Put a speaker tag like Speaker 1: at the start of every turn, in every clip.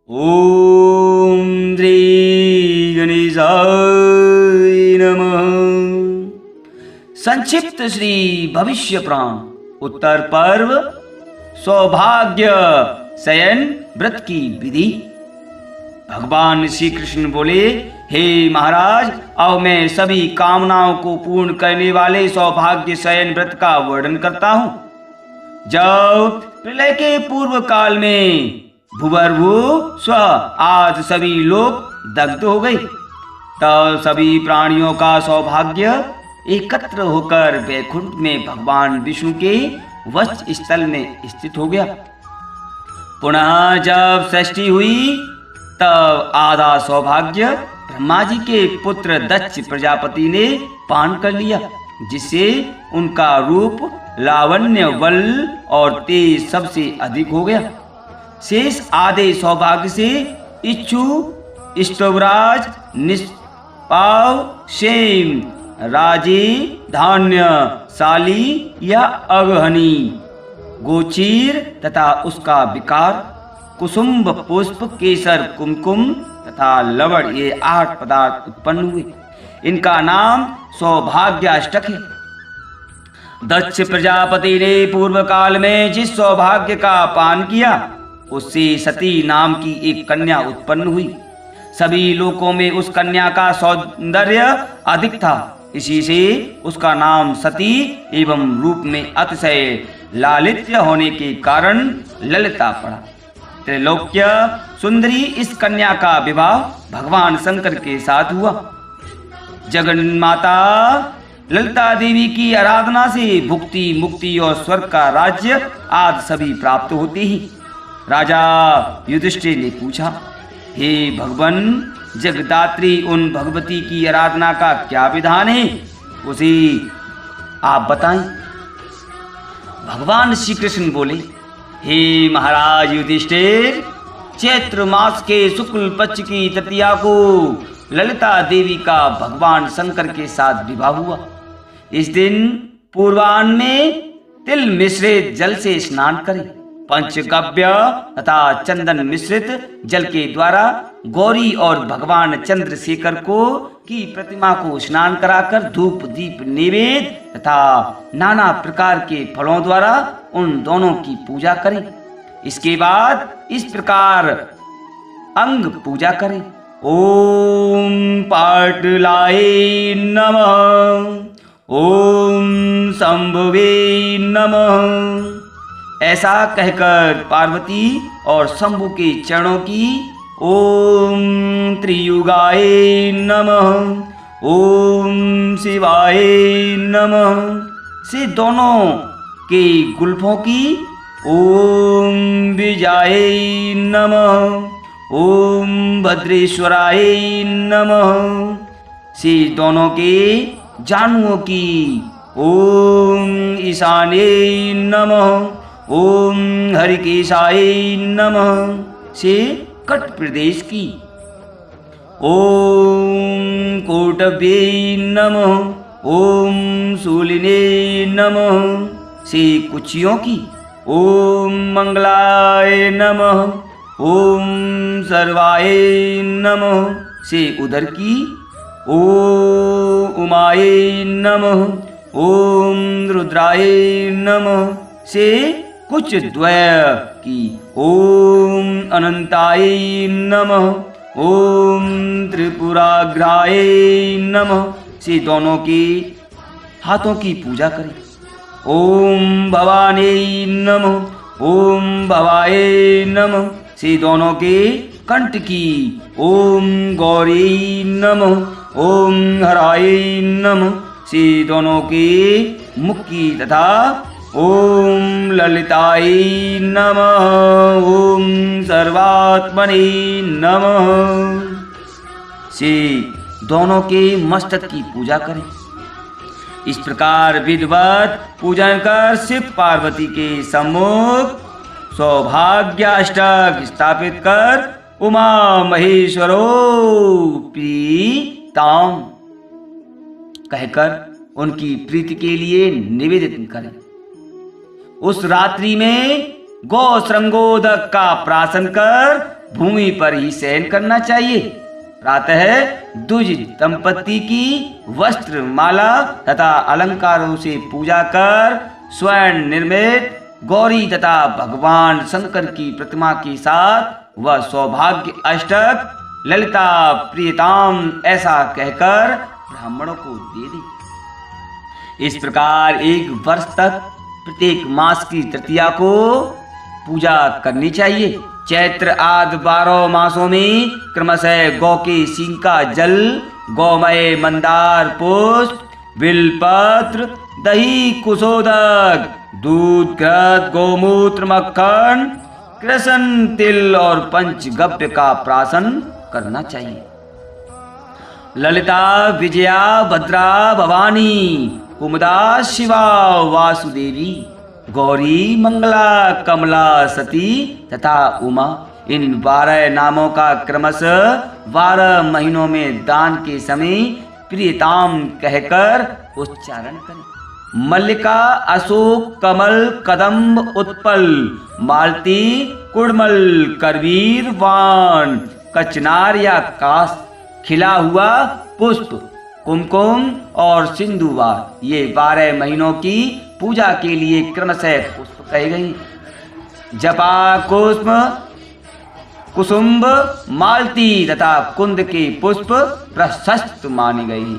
Speaker 1: ओम श्री गणेशाय नमः। संक्षिप्त श्री भविष्य पुराण उत्तर पर्व सौभाग्य शयन व्रत की विधि। भगवान श्री कृष्ण बोले, हे महाराज, अब मैं सभी कामनाओं को पूर्ण करने वाले सौभाग्य शयन व्रत का वर्णन करता हूँ। जब प्रलय के पूर्व काल में भूवर्भु स्व आज सभी लोग दग्ध हो गए, तब सभी प्राणियों का सौभाग्य एकत्र होकर वैकुंठ में भगवान विष्णु के वक्ष स्थल में स्थित हो गया। पुनः जब सृष्टि हुई, तब आधा सौभाग्य ब्रह्मा जी के पुत्र दक्ष प्रजापति ने पान कर लिया, जिससे उनका रूप, लावण्य, बल और तेज सबसे अधिक हो गया। शेष आधे सौभाग्य से इच्छु, इष्टवराज, निष्पाव, शेम, राजे, धान्य, साली या अगहनी, गोचीर तथा उसका विकार, कुसुम्भ, पुष्प, केसर, कुमकुम तथा लवण, ये 8 पदार्थ उत्पन्न हुए। इनका नाम सौभाग्याष्टक है। दक्ष प्रजापति ने पूर्व काल में जिस सौभाग्य का पान किया, उससे सती नाम की एक कन्या उत्पन्न हुई। सभी लोकों में उस कन्या का सौंदर्य अधिक था, इसी से उसका नाम सती एवं रूप में अतिशय लालित्य होने के कारण ललिता पड़ा। त्रैलोक्य सुंदरी इस कन्या का विवाह भगवान शंकर के साथ हुआ। जगन्माता ललिता देवी की आराधना से भुक्ति, मुक्ति और स्वर्ग का राज्य आदि सभी प्राप्त होते ही। राजा युधिष्ठिर ने पूछा, हे भगवान, जगदात्री उन भगवती की आराधना का क्या विधान है, उसे आप बताएं। भगवान श्री कृष्ण बोले, हे महाराज युधिष्ठिर, चैत्र मास के शुक्ल पक्ष की तृतीया को ललिता देवी का भगवान शंकर के साथ विवाह हुआ। इस दिन पूर्वाह्न में तिल मिश्रित जल से स्नान करें। पंचगव्य तथा चंदन मिश्रित जल के द्वारा गौरी और भगवान चंद्रशेखर को की प्रतिमा को स्नान कराकर धूप, दीप, नैवेद्य तथा नाना प्रकार के फलों द्वारा उन दोनों की पूजा करें। इसके बाद इस प्रकार अंग पूजा करें। ओम पाटलाय नमः, ओम शंभवे नमः, ऐसा कहकर पार्वती और शंभु के चरणों की ओम त्रियुगाय नमः, ओम शिवाय नमः से दोनों के गुल्फों की ओम विजयाय नमः, ओम भद्रेश्वराय नमः से दोनों के जानुओं की ओम ईशान्ये नमः, ओम हरिकेशाय नमः से कट प्रदेश की ओम कोटव्ये नमः, ओम शूलिने नमः से कुचियों की ओम मंगलाय नमः, ओम सर्वाय नमः से उदर की ओम उमाय नमः, ओम रुद्राय नमः से कुछ द्वय की ओम अनंताय नमः, ओम त्रिपुराग्राय नमः से दोनों के हाथों की पूजा करें। ओम भवानी नमः, ओम भवाय नमः से दोनों के कंठ की ओम गौरी नमः, ओम हराय नमः से दोनों के मुख की तथा ओम ललिताय नमः, ओम सर्वात्मने नमः से दोनों के मस्तक की पूजा करें। इस प्रकार विधिवत पूजन कर शिव पार्वती के सम्मुख सौभाग्याष्टक स्थापित कर उमा महेश्वरो प्रीताम कहकर उनकी प्रीति के लिए निवेदित करें। उस रात्रि में गौ श्रृंगोदक का प्राशन कर भूमि पर ही शयन करना चाहिए। प्रातः द्विज दंपति की वस्त्र माला तथा अलंकारों से पूजा कर स्वर्ण निर्मित गौरी तथा भगवान शंकर की प्रतिमा के साथ वह सौभाग्य अष्टक ललिता प्रियताम ऐसा कहकर ब्राह्मणों को दे दे। इस प्रकार 1 वर्ष तक प्रत्येक मास की तृतीया को पूजा करनी चाहिए। चैत्र आदि 12 मासों में क्रमशः गौ के सींग का जल, गौमय मंदार पुष्प, बिलपत्र, दही कुशोदक, दूध, घृत, गोमूत्र, मक्खन, कृष्ण तिल और पंचगव्य का प्राशन करना चाहिए। ललिता, विजया, भद्रा, भवानी, कुमुदा, शिवा, वासुदेवी, गौरी, मंगला, कमला, सती तथा उमा, इन 12 नामों का क्रमशः 12 महीनों में दान के समय प्रियताम कहकर उच्चारण करें। मल्लिका, अशोक, कमल, कदम्ब, उत्पल, मालती, कुड़मल, करवीर, वाण, कचनार या कास, खिला हुआ पुष्प, कुमकुम और सिंधुवार, ये 12 महीनों की पूजा के लिए क्रमशः पुष्प कहे गए। जपा, कुसुम, कुसुम्ब, मालती तथा कुंद के पुष्प प्रशस्त माने गए।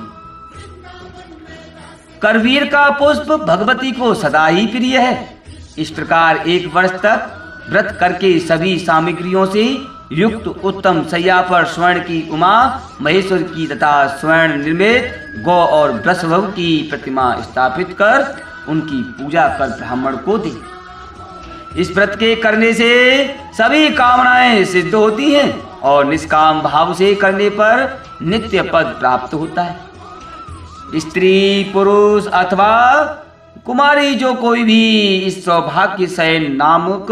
Speaker 1: करवीर का पुष्प भगवती को सदा ही प्रिय है। इस प्रकार 1 वर्ष तक व्रत करके सभी सामग्रियों से युक्त उत्तम शैया पर स्वर्ण की उमा महेश्वर की तथा स्वर्ण निर्मित गौ और वृषभ की प्रतिमा स्थापित कर उनकी पूजा कर ब्राह्मण को दे। इस व्रत के करने से सभी कामनाएं सिद्ध होती हैं और निष्काम भाव से करने पर नित्य पद प्राप्त होता है। स्त्री, पुरुष अथवा कुमारी जो कोई भी इस सौभाग्य शयन नामक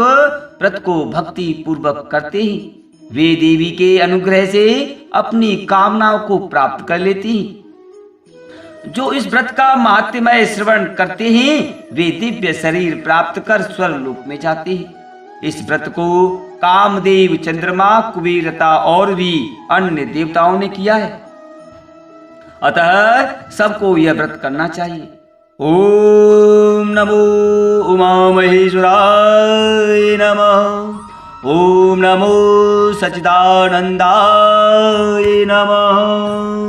Speaker 1: व्रत को भक्ति पूर्वक करते हैं, वे देवी के अनुग्रह से अपनी कामनाओं को प्राप्त कर लेती हैं। जो इस व्रत का महात्म्य श्रवण करते हैं, वे दिव्य शरीर प्राप्त कर स्वर्गलोक में जाते हैं। इस व्रत को कामदेव, चंद्रमा, कुबेर तथा और भी अन्य देवताओं ने किया है। अतः सबको यह व्रत करना चाहिए। ओम नमो उमा महेश्वराय नमः। ओम नमो सच्चिदानंदाय नमः।